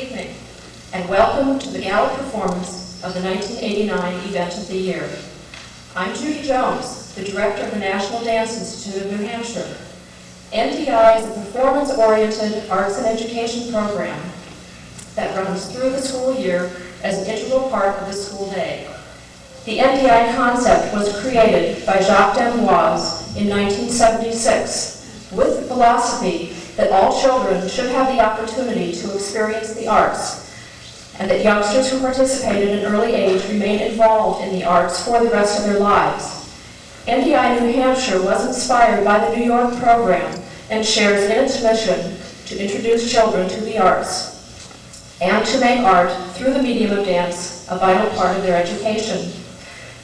evening, and welcome to the gala performance of the 1989 Event of the Year. I'm Judy Jones, the Director of the National Dance Institute of New Hampshire. NDI is a performance-oriented arts and education program that runs through the school year as an integral part of the school day. The NDI concept was created by Jacques in 1976 with the philosophy that all children should have the opportunity to experience the arts, and that youngsters who participate at an early age remain involved in the arts for the rest of their lives. NDI New Hampshire was inspired by the New York program and shares in its mission to introduce children to the arts and to make art through the medium of dance a vital part of their education.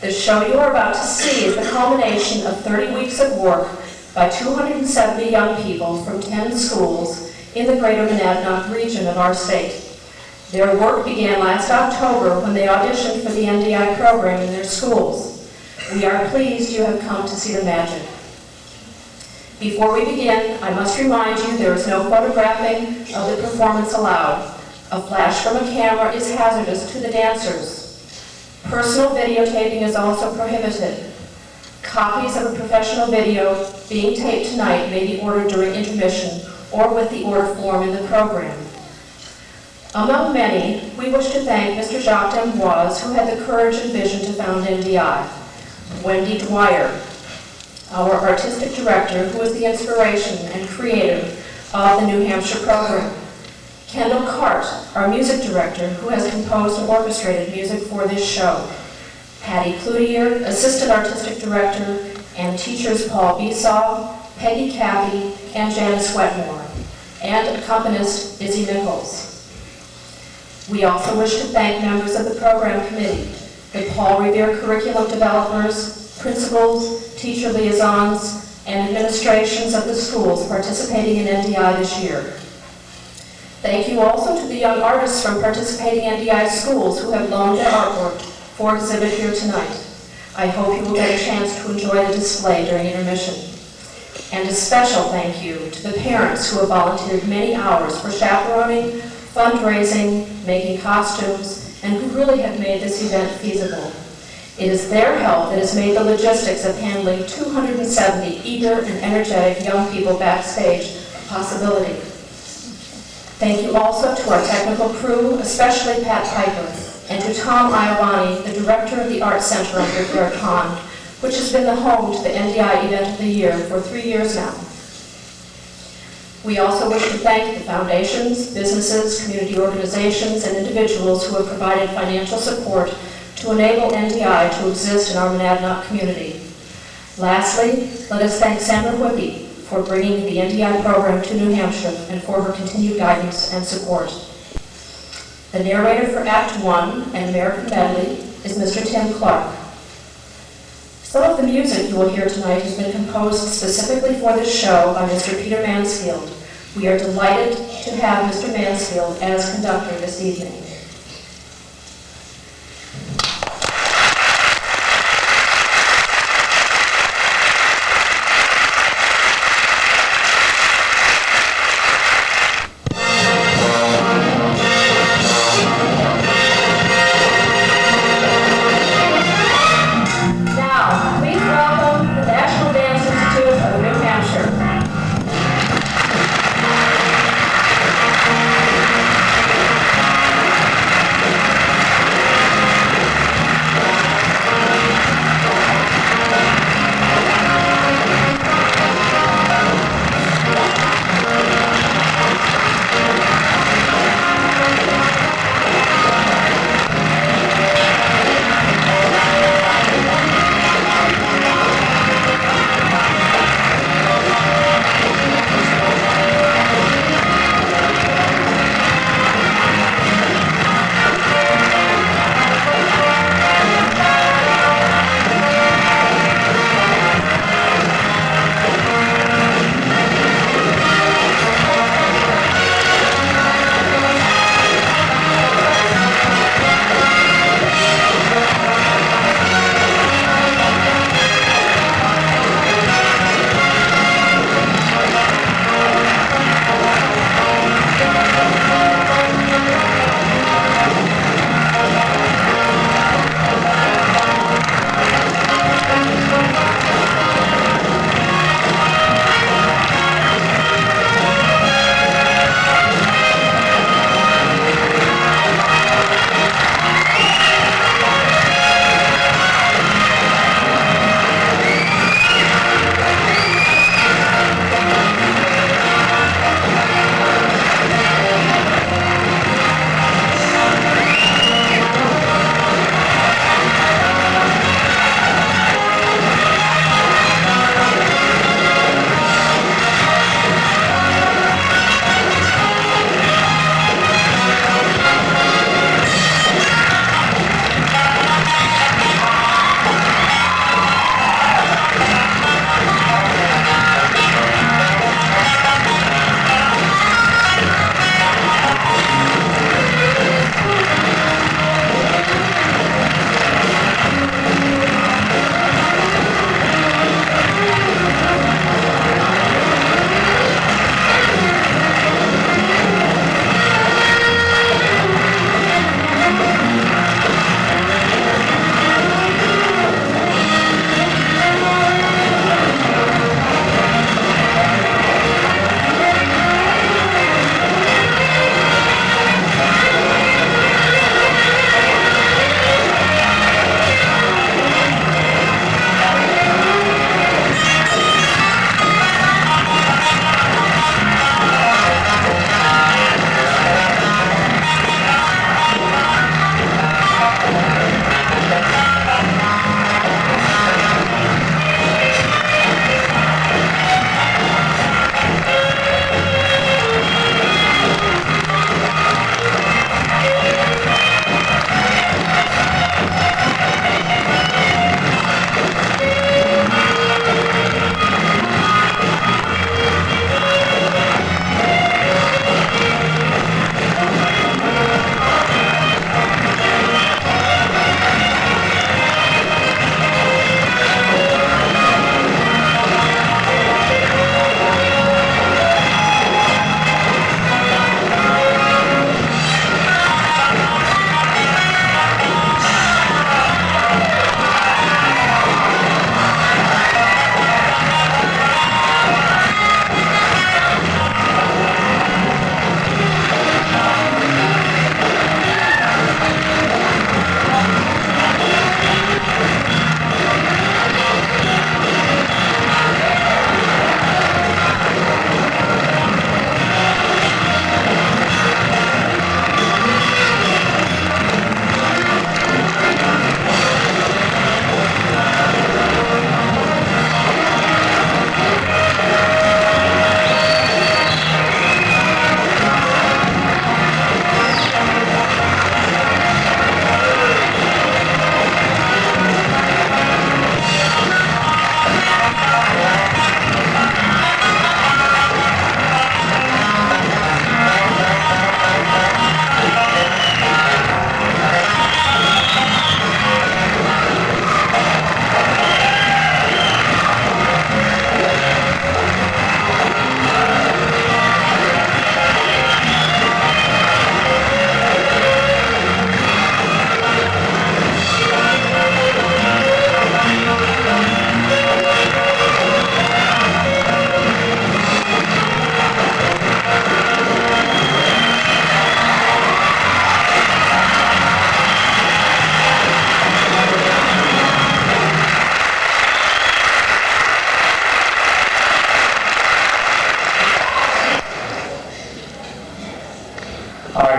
The show you are about to see is the culmination of 30 weeks of work by 270 young people from 10 schools in the greater Monadnock region of our state. Their work began last October when they auditioned for the NDI program in their schools. We are pleased you have come to see the magic. Before we begin, I must remind you there is no photographing of the performance allowed. A flash from a camera is hazardous to the dancers. Personal videotaping is also prohibited. Copies of a professional video being taped tonight may be ordered during intermission or with the order form in the program. Among many, we wish to thank Mr. Jacques D'Amboise, who had the courage and vision to found NDI, Wendy Dwyer, our artistic director, who is the inspiration and creator of the New Hampshire program, Kendall Cart, our music director, who has composed and orchestrated music for this show, Patty Cloutier, assistant artistic director, and teachers Paul Besaw, Peggy Cappy, and Janice Wetmore, and accompanist Izzy Nichols. We also wish to thank members of the program committee, the Paul Revere curriculum developers, principals, teacher liaisons, and administrations of the schools participating in NDI this year. Thank you also to the young artists from participating NDI schools who have loaned their artwork for exhibit here tonight. I hope you will get a chance to enjoy the display during intermission. And a special thank you to the parents who have volunteered many hours for chaperoning, fundraising, making costumes, and who really have made this event feasible. It is their help that has made the logistics of handling 270 eager and energetic young people backstage a possibility. Thank you also to our technical crew, especially Pat Piper, and to Tom Iovani, the director of the Art Center under Fair Pond, which has been the home to the NDI Event of the Year for 3 years now. We also wish to thank the foundations, businesses, community organizations, and individuals who have provided financial support to enable NDI to exist in our Monadnock community. Lastly, let us thank Sandra Whippy for bringing the NDI program to New Hampshire and for her continued guidance and support. The narrator for Act 1 and American Medley is Mr. Tim Clark. Some of the music you will hear tonight has been composed specifically for this show by Mr. Peter Mansfield. We are delighted to have Mr. Mansfield as conductor this evening. Thank you.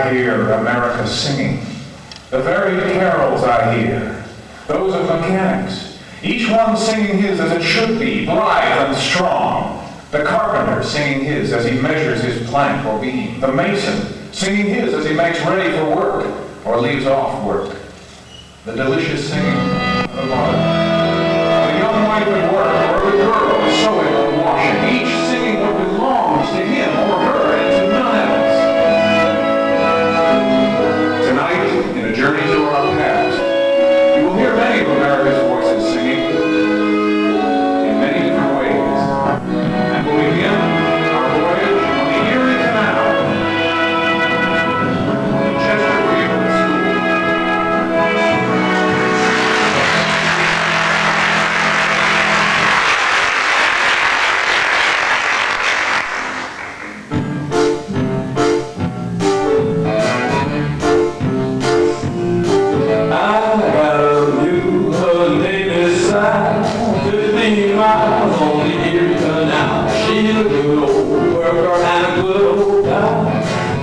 I hear America singing. The very carols I hear, those of mechanics, each one singing his as it should be, blithe and strong. The carpenter singing his as he measures his plank or beam. The mason singing his as he makes ready for work or leaves off work. The delicious singing of the mother, the young wife at work, or the girl sewing or washing, each singing what belongs to him or her and to none else. Tonight, in a journey through our past, you will hear many of America's voices singing in many different ways. And we'll begin our voyage on the Erie Canal in Chesterfield School. Miles on the Erie Canal. She's a good old worker and a good old gal.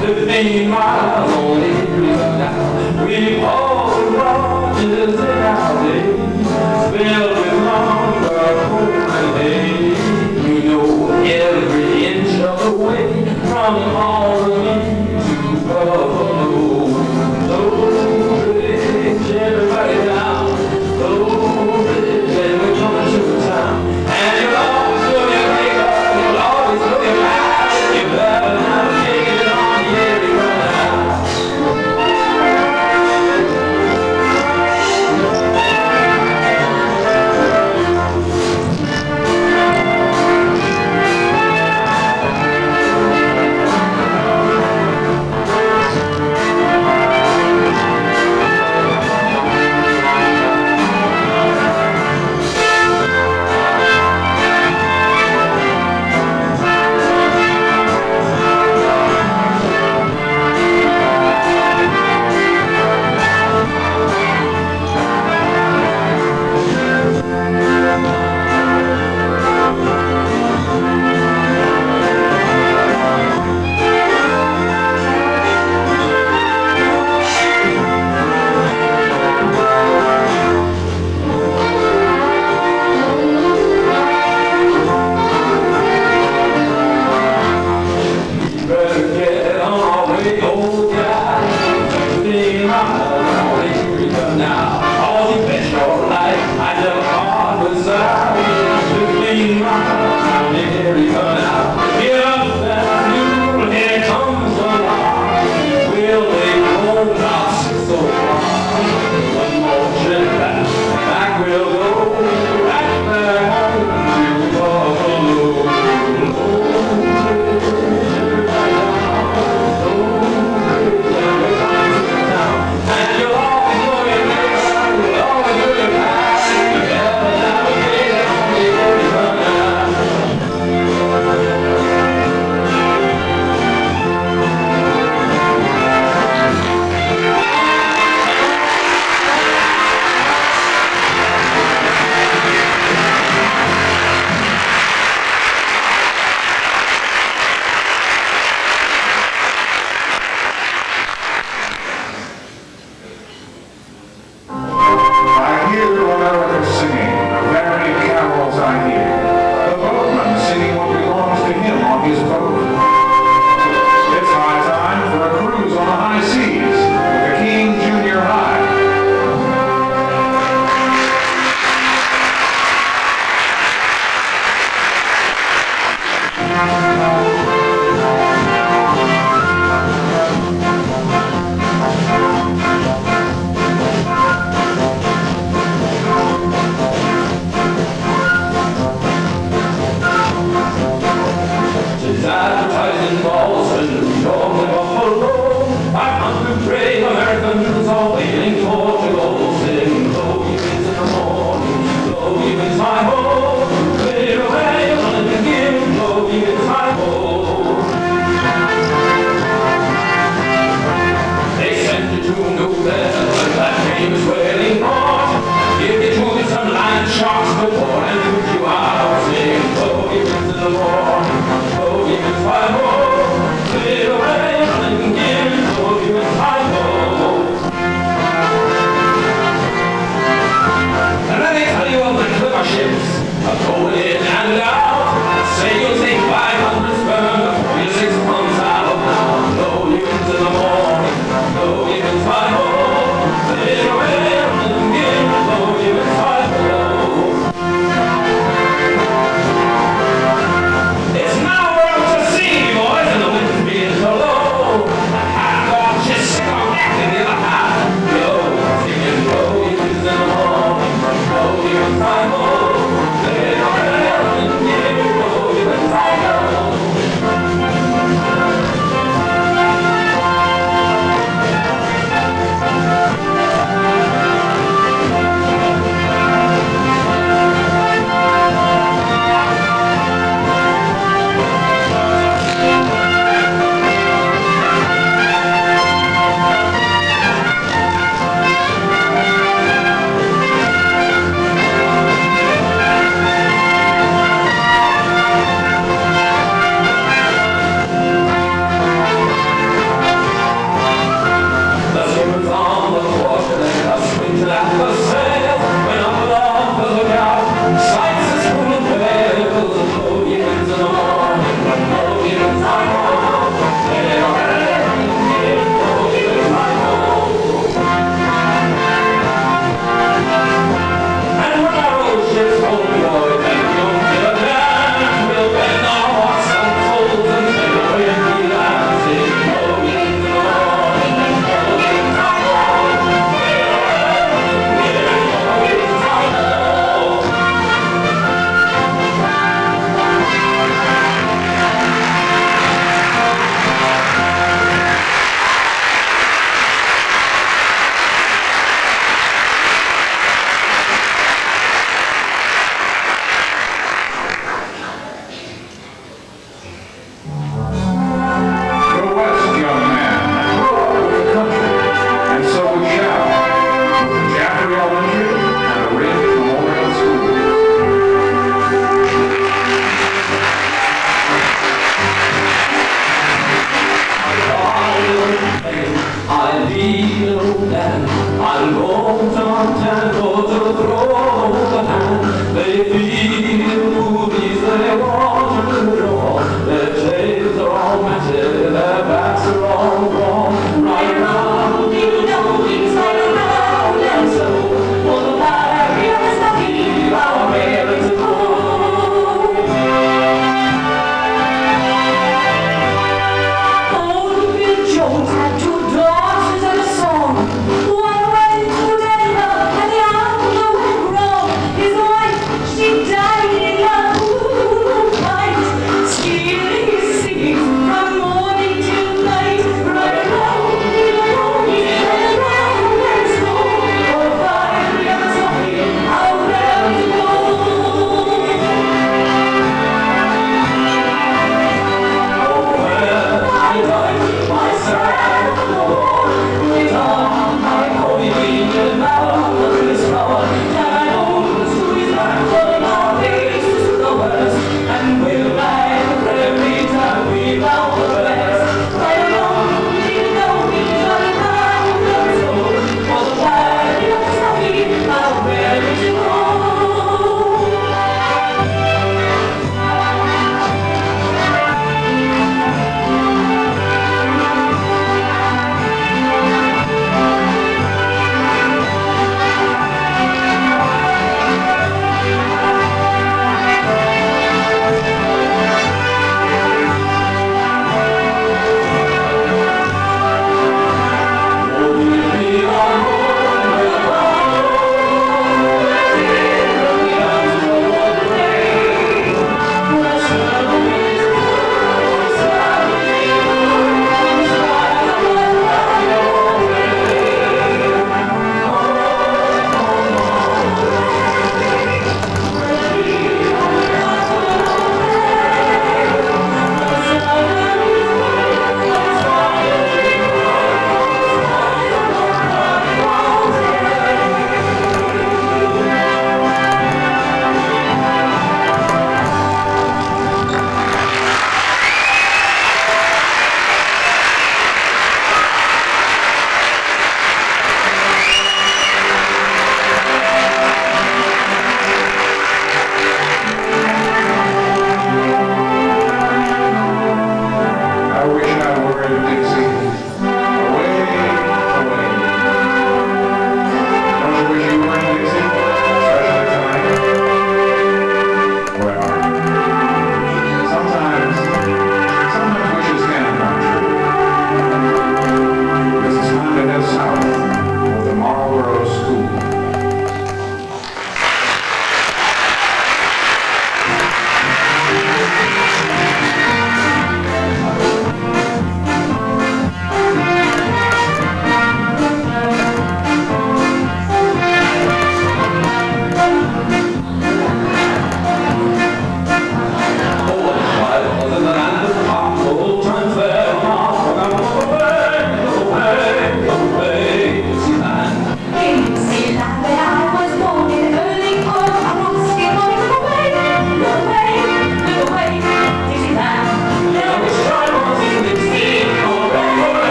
15 miles on the Erie Canal. We all the barges in our days, filled with lumber, coal and hay. We know every inch of the way from Albany to Buffalo. Low bridge, everybody down. Low bridge, and we're coming to town. And you'll always know your makeup, you'll always know your life. You better not take it on the Erie Canal. My home, little way, I'm gonna give, go, give it my home.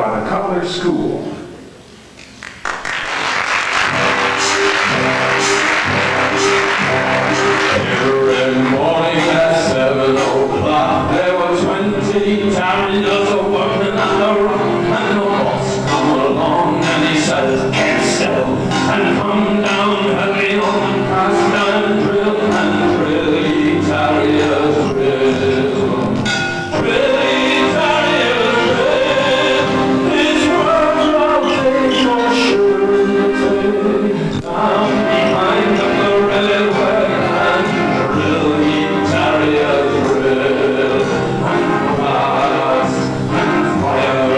by the Cutler School. Every morning at 7 o'clock, there were 20 Terriers working at the rock, and the boss come along and he says, "Get still," and come down heavy on the cast and drill, and drill, ye Terriers, drill. Drill, ye Terriers, drill. His words are big, you're sure in the day. Down behind the railway, and drill, ye Terriers, drill. And blast, and fire.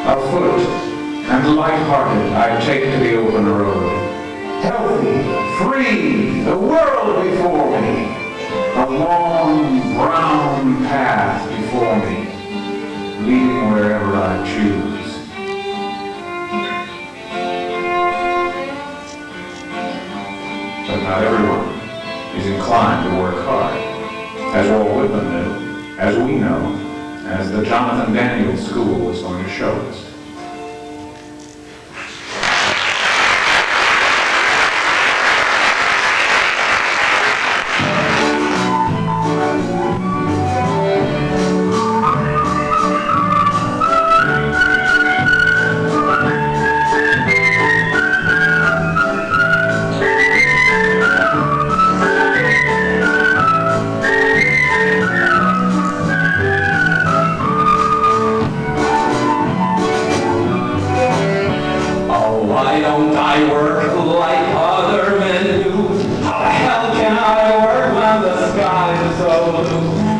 Afoot and light-hearted, I take to the open road. Healthy, free, the world before me. A long, brown path before me, leading wherever I choose. But not everyone is inclined to work hard, as Walt Whitman knew, as we know, as the Jonathan Daniels School is going to show us.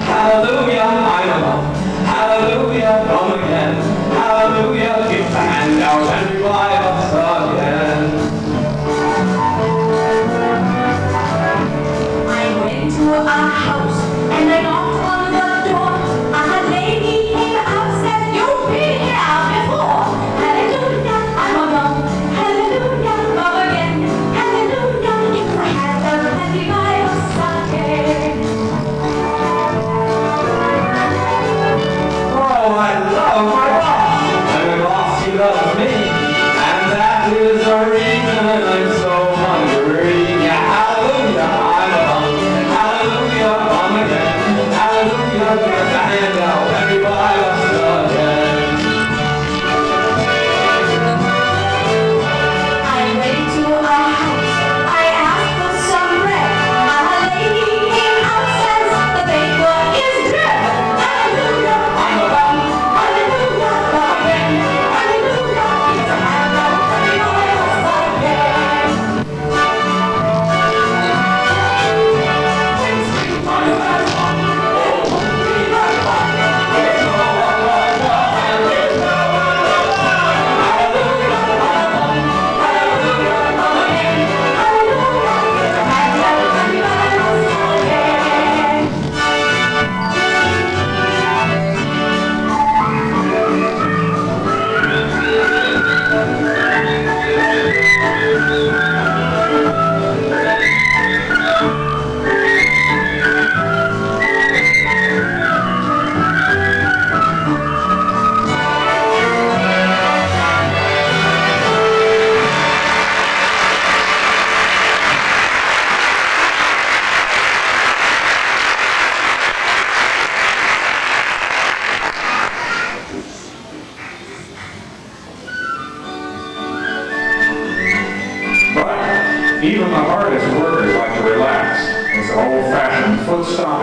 Hallelujah, I'm a hallelujah, come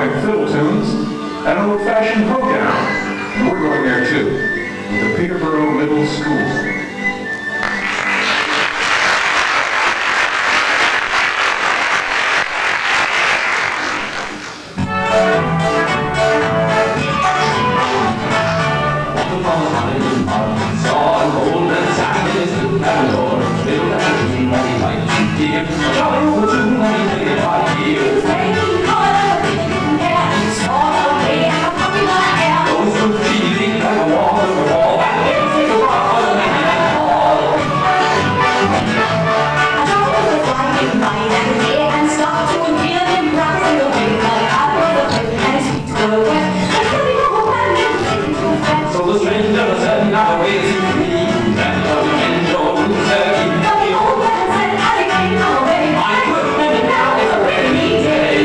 ear-popping fiddle tunes, and an old-fashioned hoedown. And we're going there too, the Peterborough Middle School. I could remember now, it's a rainy day.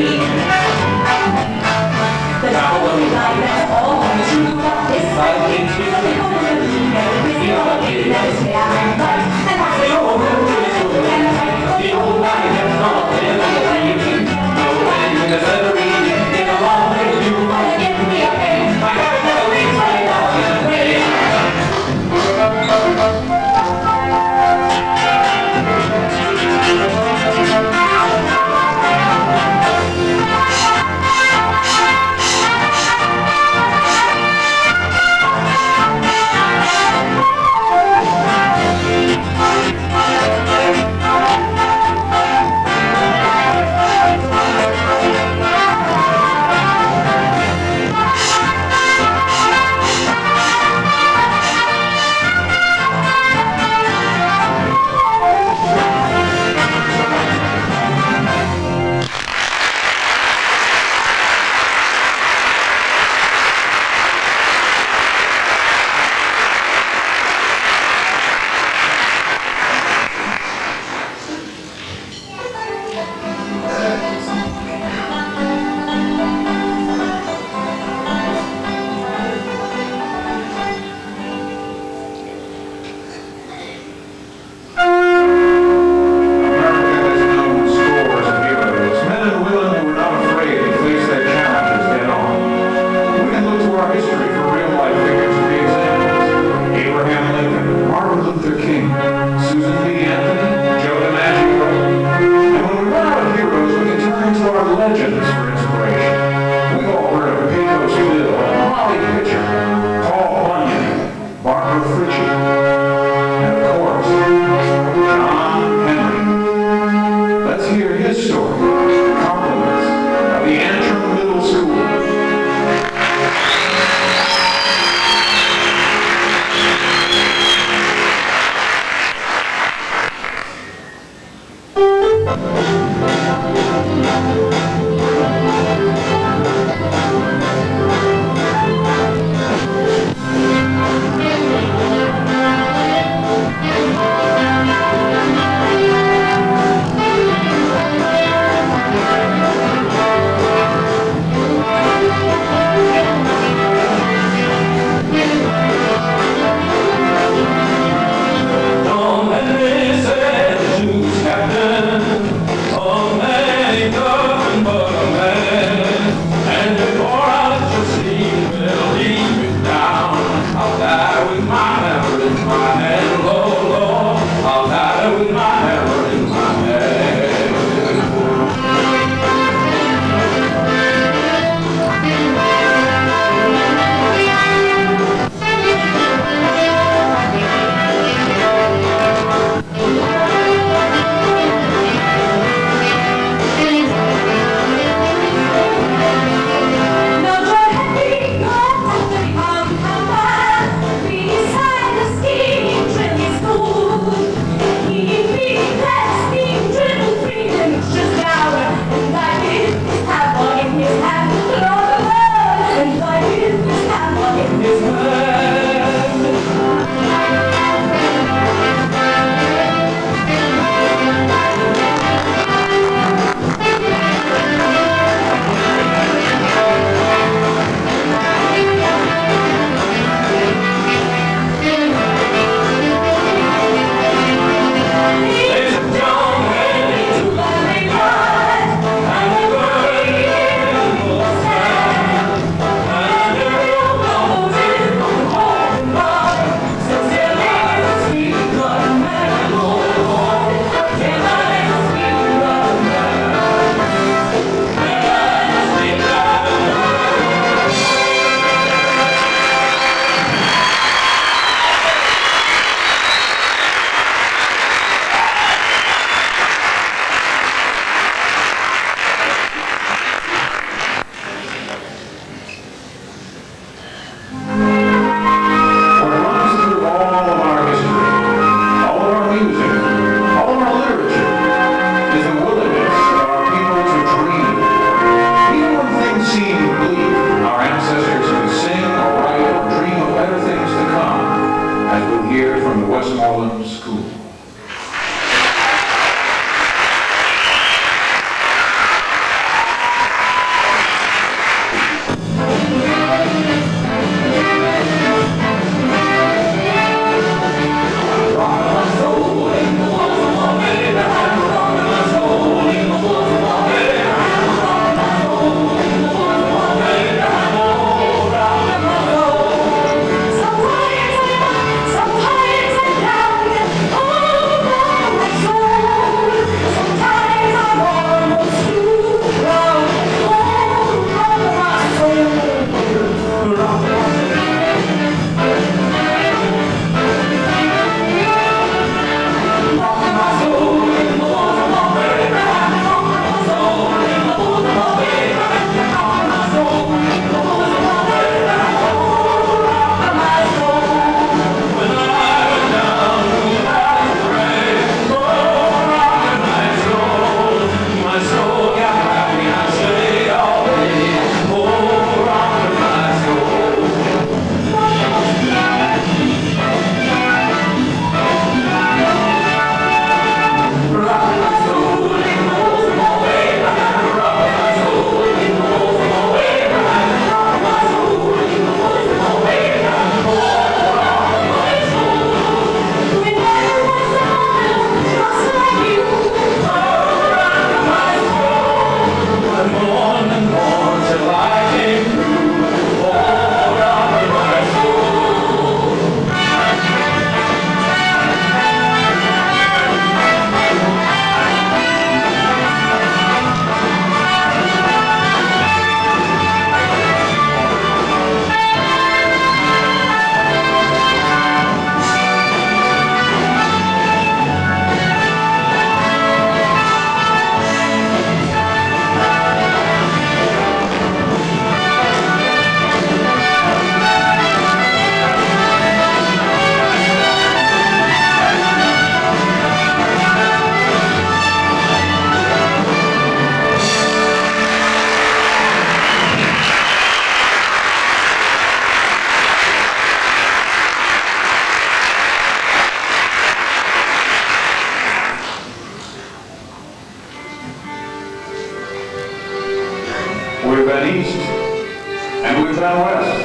We've been east, and we've been west.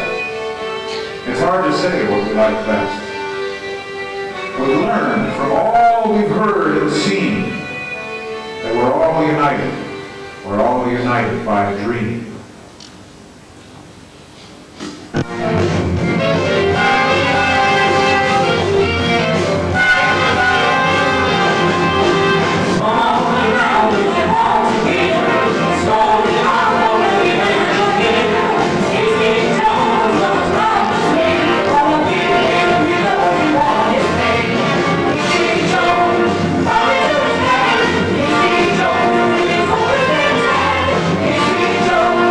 It's hard to say what we like best. We've learned from all we've heard and seen that we're all united. We're all united by a dream. Jones.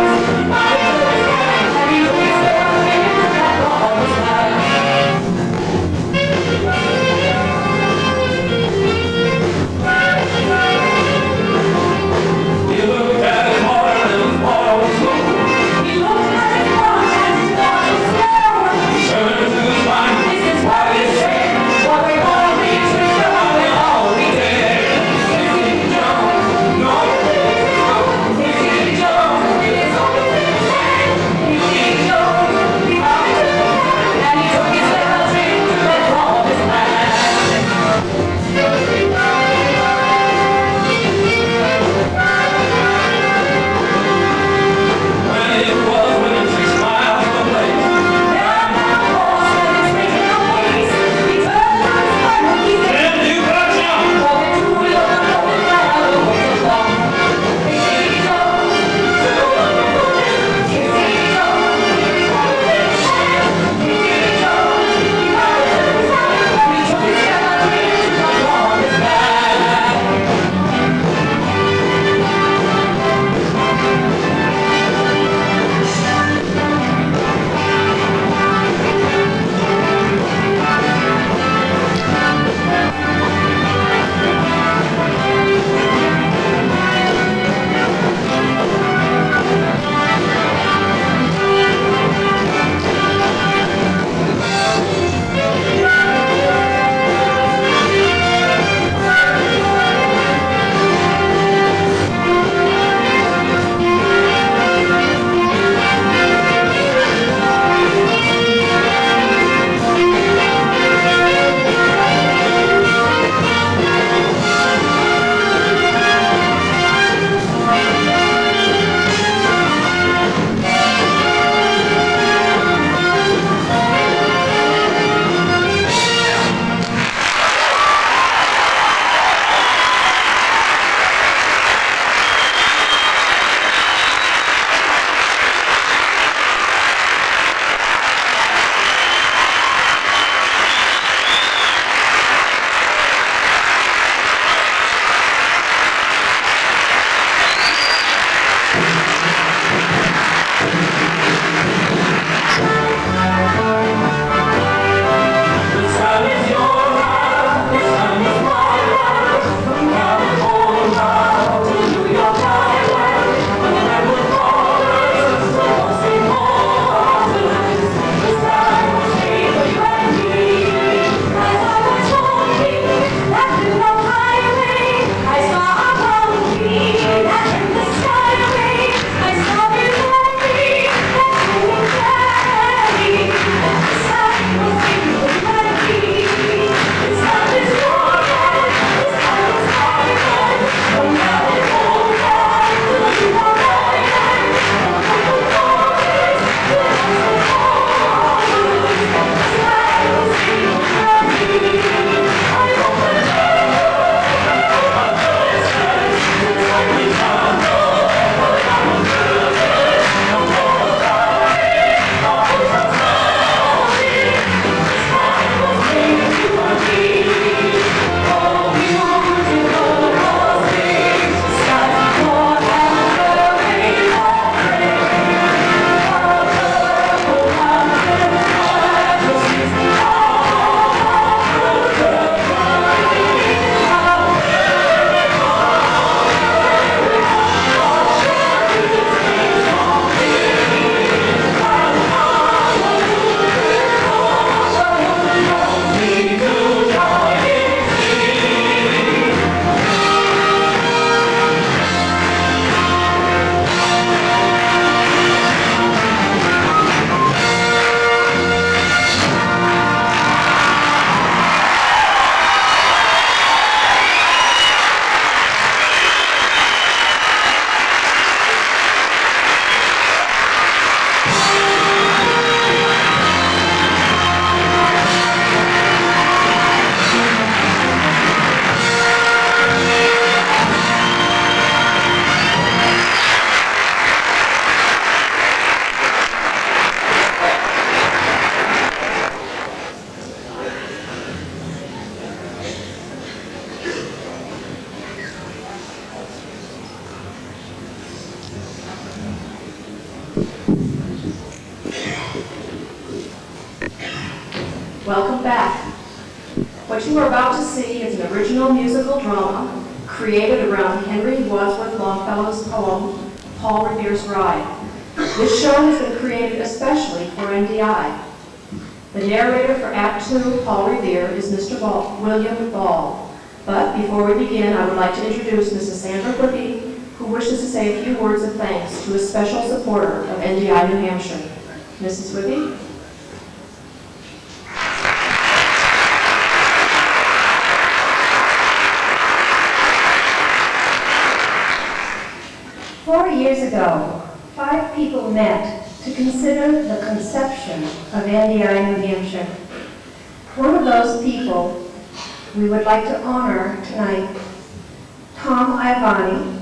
welcome back. What you are about to see is an original musical drama created around Henry Wadsworth Longfellow's poem, Paul Revere's Ride. This show has been created especially for NDI. The narrator for Act 2, Paul Revere, is Mr. William Ball. But before we begin, I would like to introduce Mrs. Sandra Whippy, who wishes to say a few words of thanks to a special supporter of NDI New Hampshire. Mrs. Whippy? 4 years ago, 5 people met to consider the conception of NDI New Hampshire. One of those people we would like to honor tonight, Tom Ivani.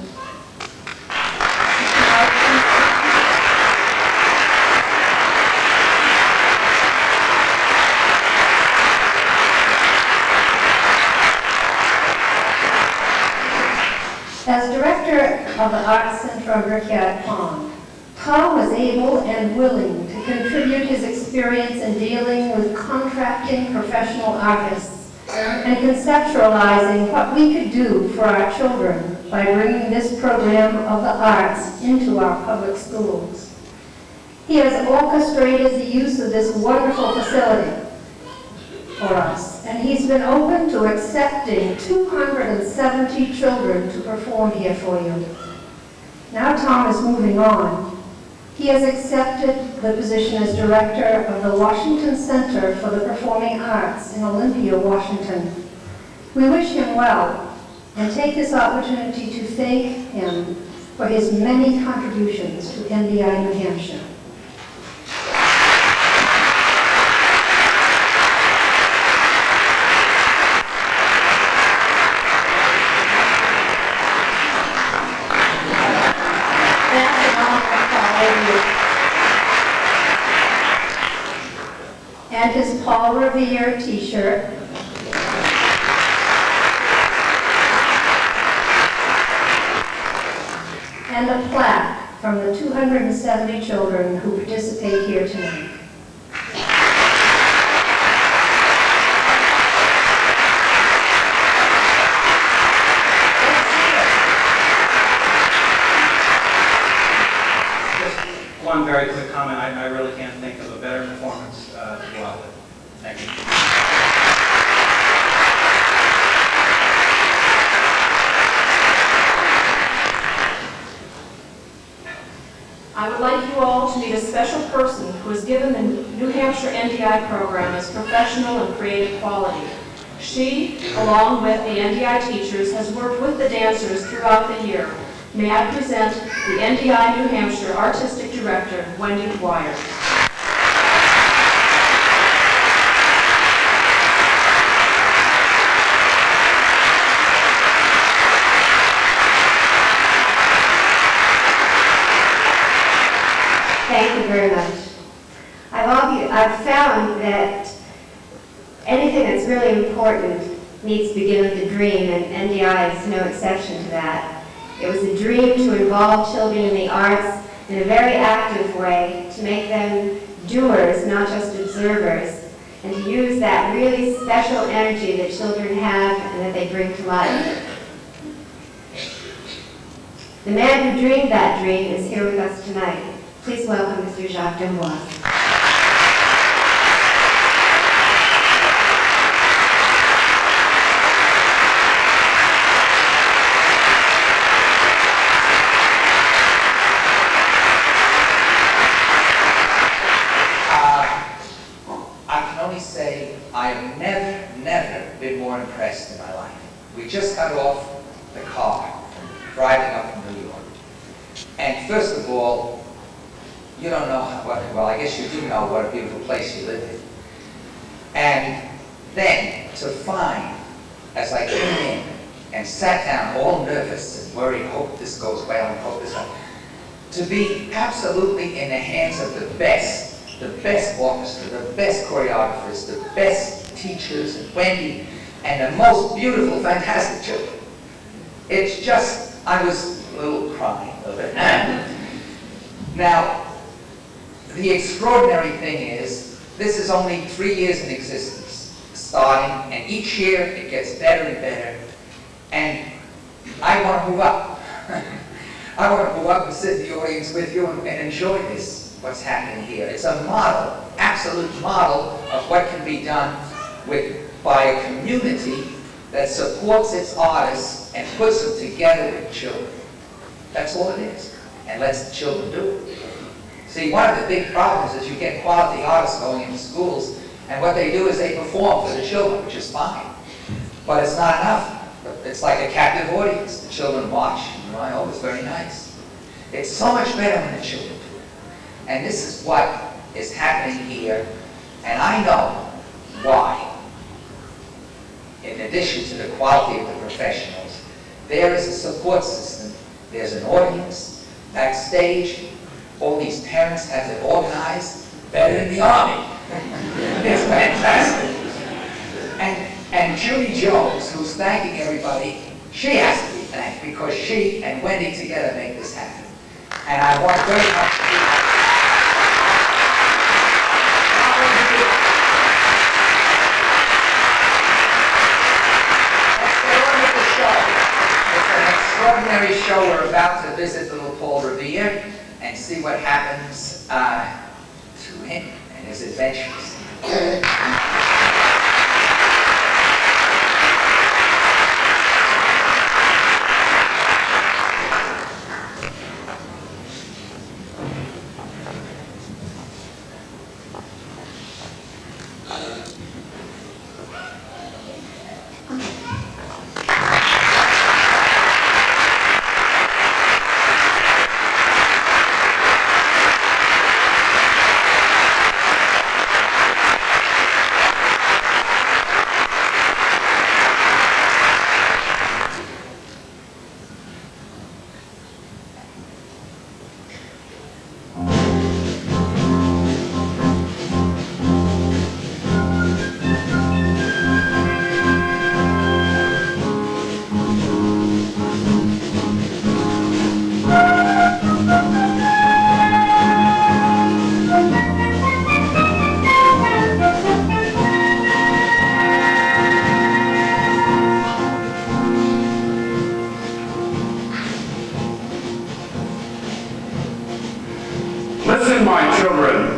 As director of the Arts Center of Rickyard Pond, Tom was able and willing to contribute his experience in dealing with contracting professional artists and conceptualizing what we could do for our children by bringing this program of the arts into our public schools. He has orchestrated the use of this wonderful facility for us, and he's been open to accepting 270 children to perform here for you. Now Tom is moving on. He has accepted the position as director of the Washington Center for the Performing Arts in Olympia, Washington. We wish him well and take this opportunity to thank him for his many contributions to NDI New Hampshire. And his Paul Revere t-shirt. And a plaque from the 270 children who participate here tonight. One very quick comment. I really can't think of a better performance to go out with. Thank you. I would like you all to meet a special person who has given the New Hampshire NDI program its professional and creative quality. She, along with the NDI teachers, has worked with the dancers throughout the year. May I present the NDI New Hampshire Artistic Director, Wendy Dwyer. Thank you very much. I've found that anything that's really important needs to begin with a dream, and NDI is no exception to that. It was a dream to involve children in the arts in a very active way, to make them doers, not just observers, and to use that really special energy that children have and that they bring to life. The man who dreamed that dream is here with us tonight. Please welcome Mr. Jacques Dubois. I have never been more impressed in my life. We just got off the car driving up from New York. And first of all, you don't know well, I guess you do know what a beautiful place you live in. And then to find, as I came in and sat down all nervous and worried, hope this goes well and hope this well, to be absolutely in the hands of the best orchestra, the best choreographers, the best teachers, and Wendy, and the most beautiful, fantastic children. It's just, I was a little crying of it. Now, the extraordinary thing is This is only 3 years in existence, starting, and each year it gets better and better. And I want to move up. I want to move up and sit in the audience with you and enjoy this, what's happening here. It's a model, absolute model of what can be done by a community that supports its artists and puts them together with children. That's all it is. And lets the children do it. See, one of the big problems is you get quality artists going into schools, and what they do is they perform for the children, which is fine. But it's not enough. It's like a captive audience. The children watch, and oh, it's very nice. It's so much better when the children do it. And this is what is happening here, and I know why. In addition to the quality of the professionals, there is a support system. There's an audience, backstage. All these parents have it organized better than the Army. It's fantastic. And Judy Jones, who's thanking everybody, she has to be thanked because she and Wendy together make this happen. And I want very much to do that. Extraordinary show. We're about to visit little Paul Revere and see what happens to him and his adventures.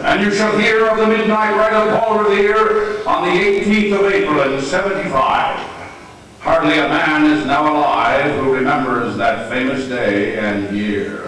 And you shall hear of the midnight ride of Paul Revere on the 18th of April in 75. Hardly a man is now alive who remembers that famous day and year.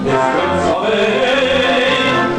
It's good for me.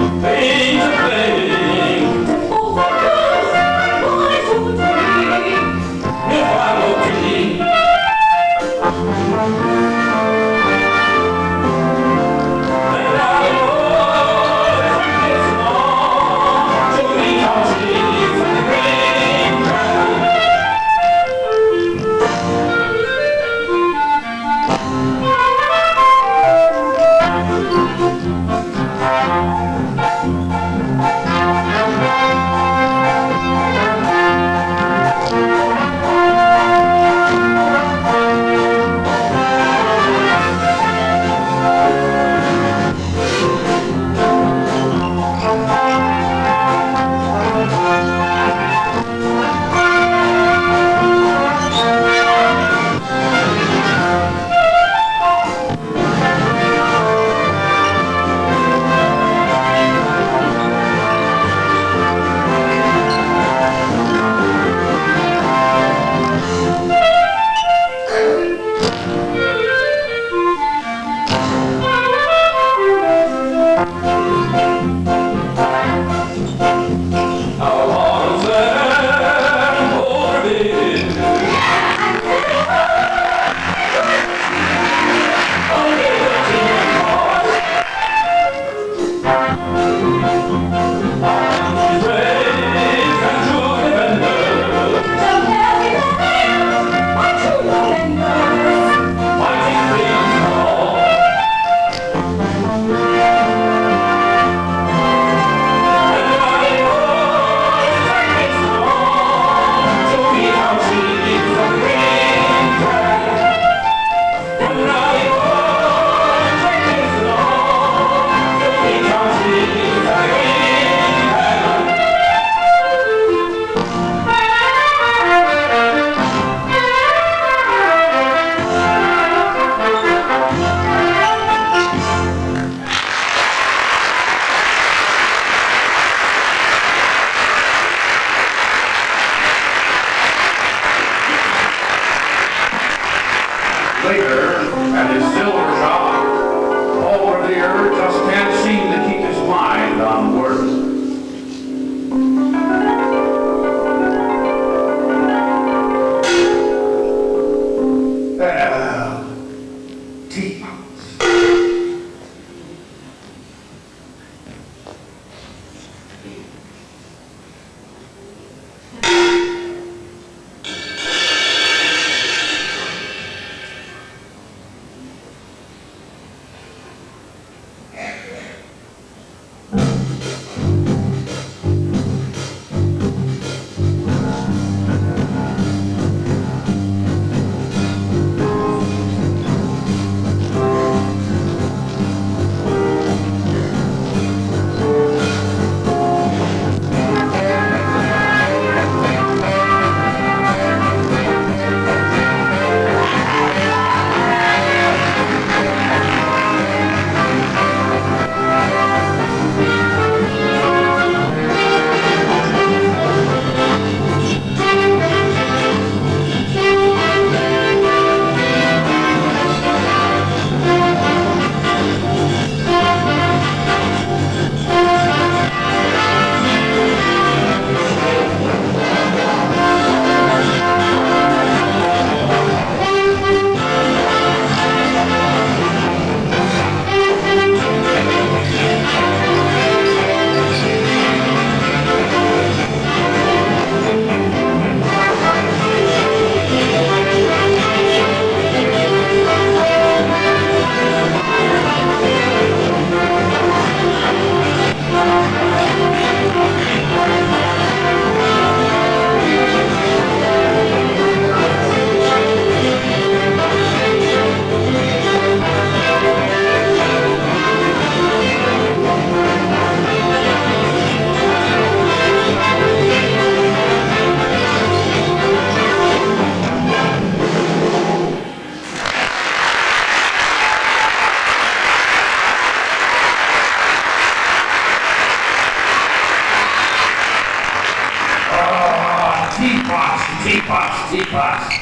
Teapots.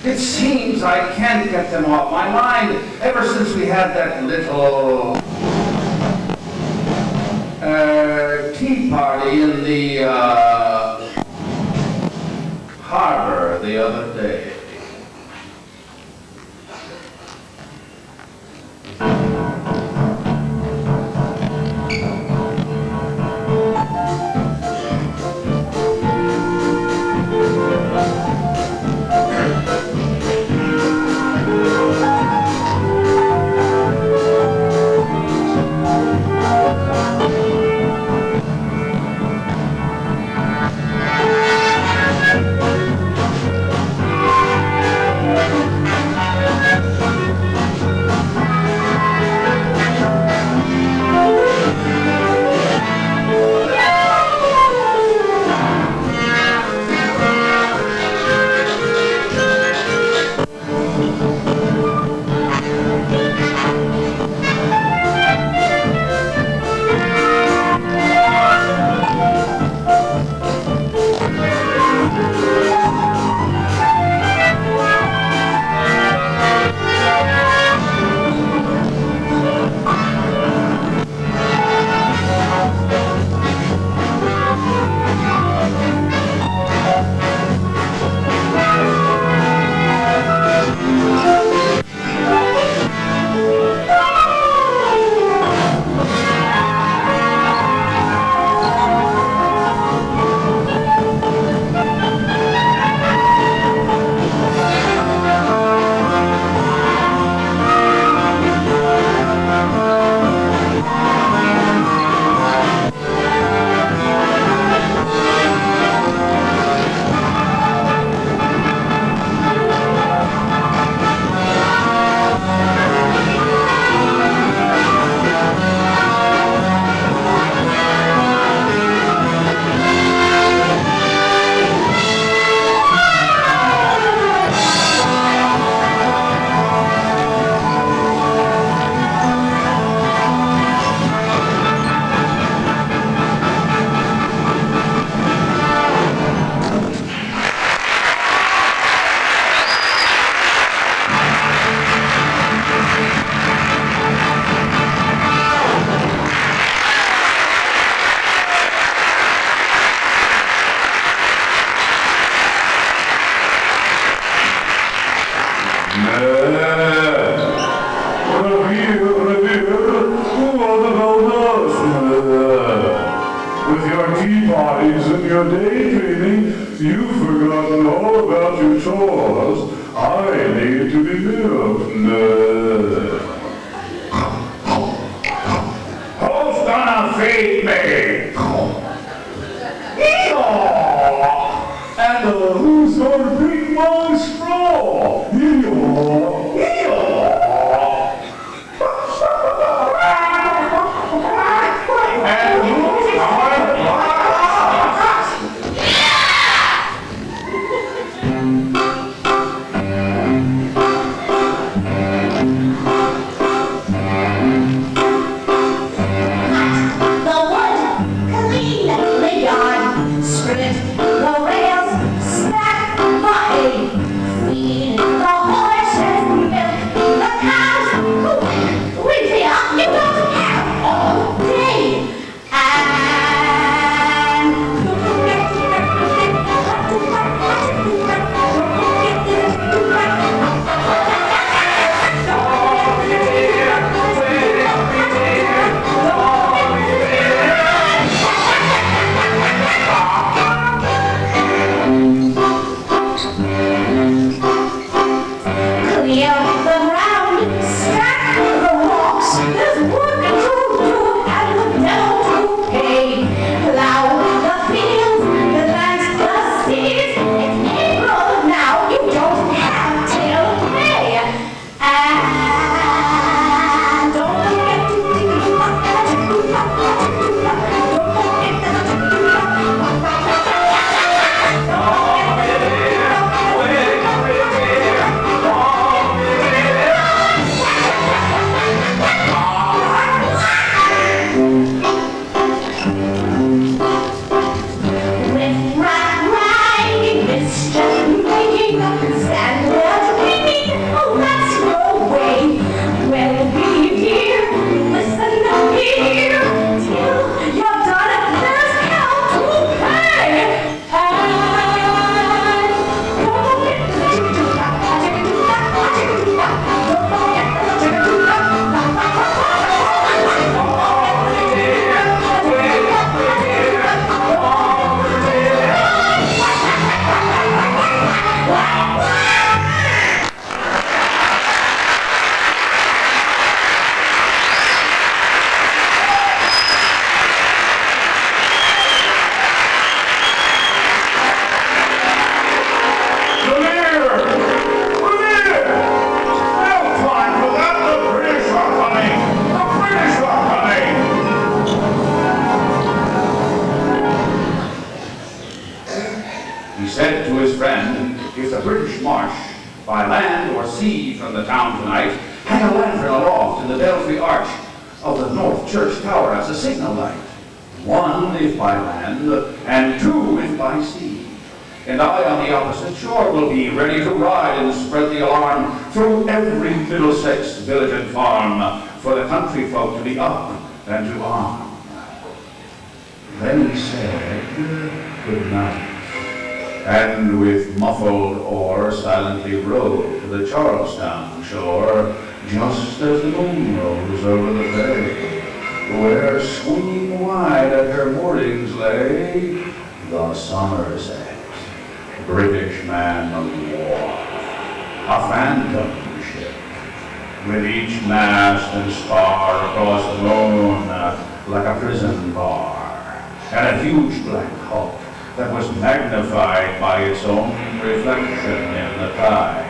It seems I can't get them off my mind ever since we had that little tea party in the harbor the other day. having tea parties and you're daydreaming, you've forgotten all about your chores. I need to be milked. Who's gonna feed me? And who's going to bring my straw? And who's going to by land or sea from the town tonight, hang a lantern aloft in the belfry arch of the north church tower as a signal light. One if by land, and two if by sea. And I on the opposite shore will be ready to ride and spread the alarm through every Middlesex village and farm for the country folk to be up and to arm. Then he said, good night, and with muffled oar silently rowed to the Charlestown shore, just as the moon rose over the bay, where swinging wide at her moorings lay the Somerset, British man of war, a phantom ship, with each mast and spar across the moon like a prison bar, and a huge black hulk that was magnified by its own reflection in the tide.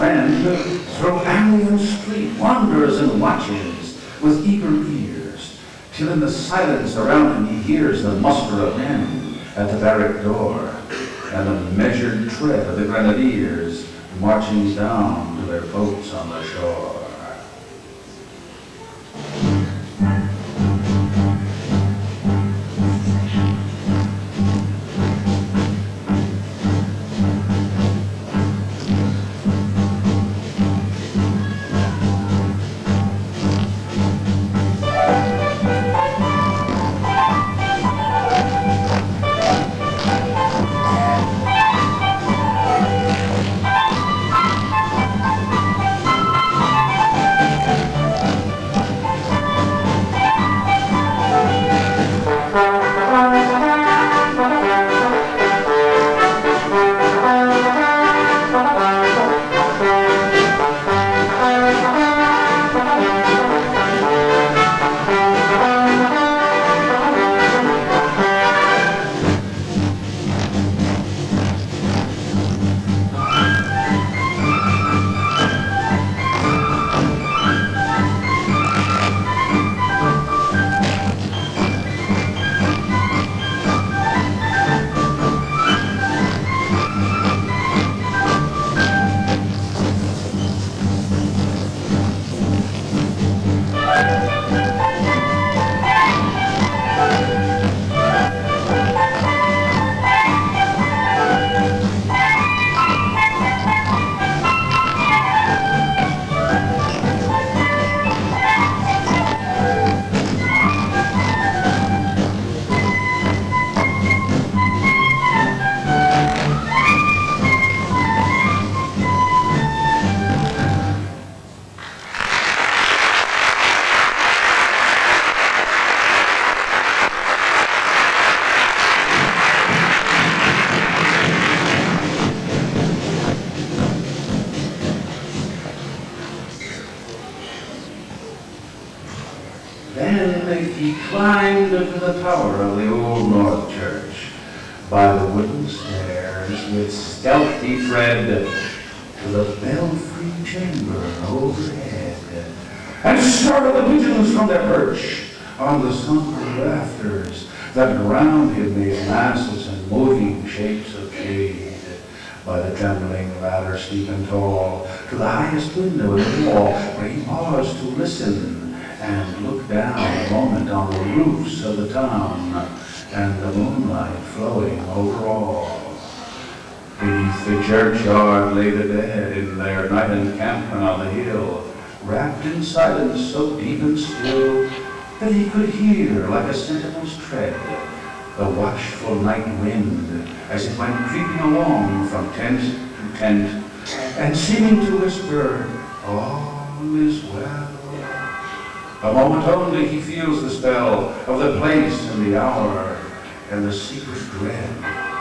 friend, through alley and street, wanders and watches with eager ears, till in the silence around him he hears the muster of men at the barrack door, and the measured tread of the Grenadiers marching down to their boats on the shore. Then he climbed into the tower of the old North Church by the wooden stairs with stealthy tread to the belfry chamber overhead, and startled the pigeons from their perch on the sunken rafters that around him made masses and moving shapes of shade, by the trembling ladder steep and tall, to the highest window in the wall, where he paused to listen and look down a moment on the roofs of the town and the moonlight flowing over all. Beneath the churchyard lay the dead in their night encampment on the hill, wrapped in silence so deep and still that he could hear, like a sentinel's tread, the watchful night wind as it went creeping along from tent to tent, and seeming to whisper, "All is well." A moment only he feels the spell of the place and the hour, and the secret dread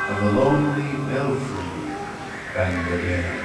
of the lonely belfry and the dead.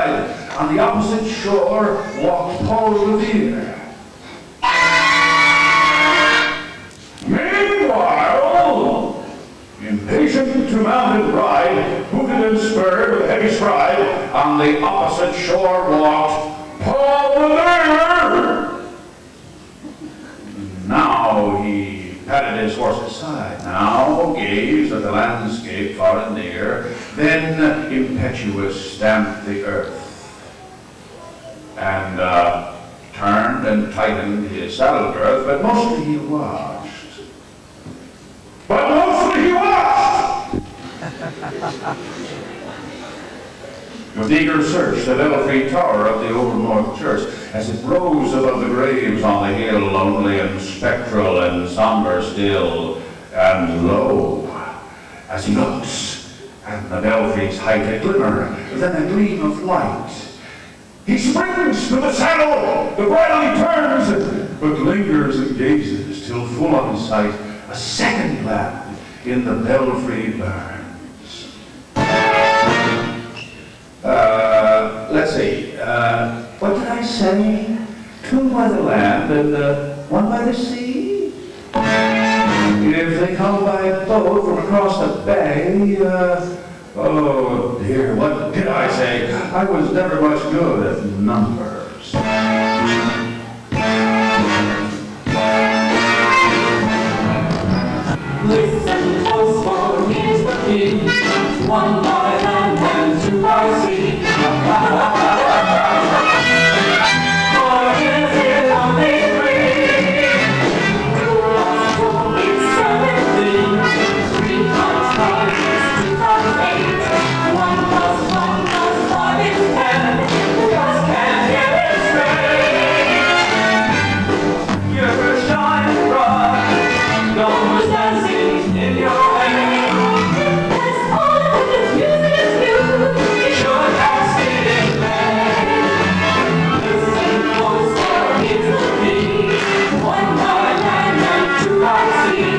side, on the opposite shore, walked Paul Revere. Meanwhile, impatient to mount and ride, booted and spurred with heavy stride, on the opposite shore walked Paul Revere. Now he patted his horse's side, now gazed at the landscape far and near, then impetuous stamped the earth, and turned and tightened his saddle girth, but mostly he watched. With eager search, the belfry tower of the old North Church, as it rose above the graves on the hill, lonely and spectral and somber still, and lo, as he looks, and the belfry's height a glimmer, then a gleam of light. He springs to the saddle, the bridle he turns, but lingers and gazes till full on his sight a second lamp in the belfry burns. Let's see, what did I say? 2 by the land and 1 by the sea? If they come by boat from across the bay, oh dear, what did I say? I was never much good at numbers. Listen close, for here's the key. 1 by land and 2 by sea. Or is it only 3? 2 plus 2 is 17. 3 times 5 is 2 times 8. 1 plus 1 plus 5 is 10. Just can't get it straight. You're shining bright. Numbers dancing in your head. That's all that this music is you. You should have seen it then. Listen closer, it's the key. 1 by land and 2 by sea.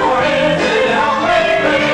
Or is it only 3?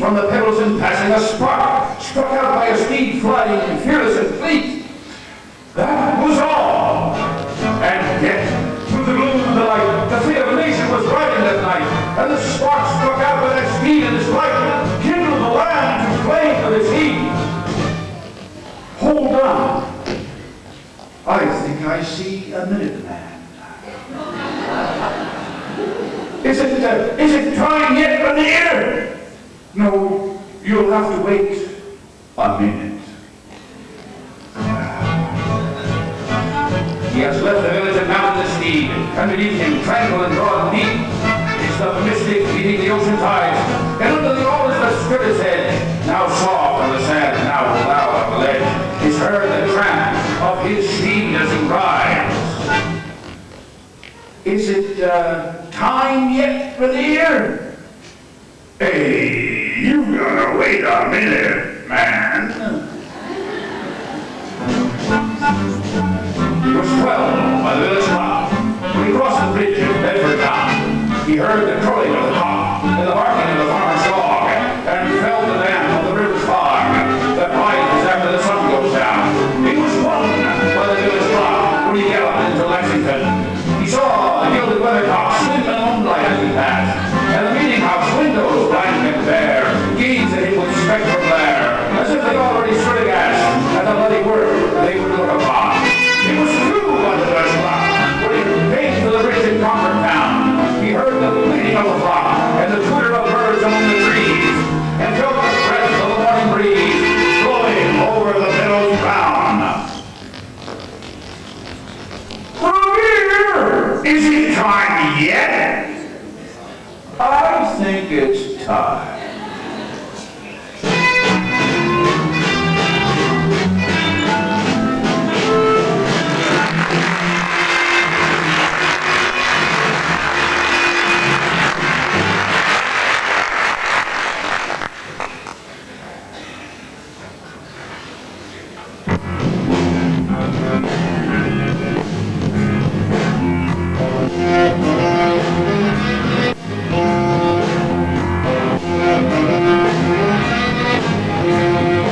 From the pebbles in passing, a spark struck out by a steed flying fearless and fleet. That was all. And yet, through the gloom of the light, the fleet of a nation was riding that night, and the spark struck out by that steed and his light kindled the land to flame with its heat. Hold on. I think I see a Minuteman. Is it time yet, Grenadier? No, you'll have to wait a minute. He has left the village and mounted the steed, and beneath him, tranquil and broad and deep, is the mystic beating the ocean tides, and under the oars the spirit's head, now soft on the sand, now loud on the ledge, is heard the tramp of his steed as he rides. Is it time yet for the ear? Hey, you gotta wait a minute, man. It was 12 by the village clock. When he crossed the bridge in Bedford town, he heard the crowing of the cock and the barking of the farmer's dog, and felt the damp of the river's fog that rises after the sun goes down. time yet? I think it's time.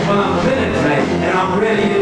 Well, I'm Minutemen, and I'm ready to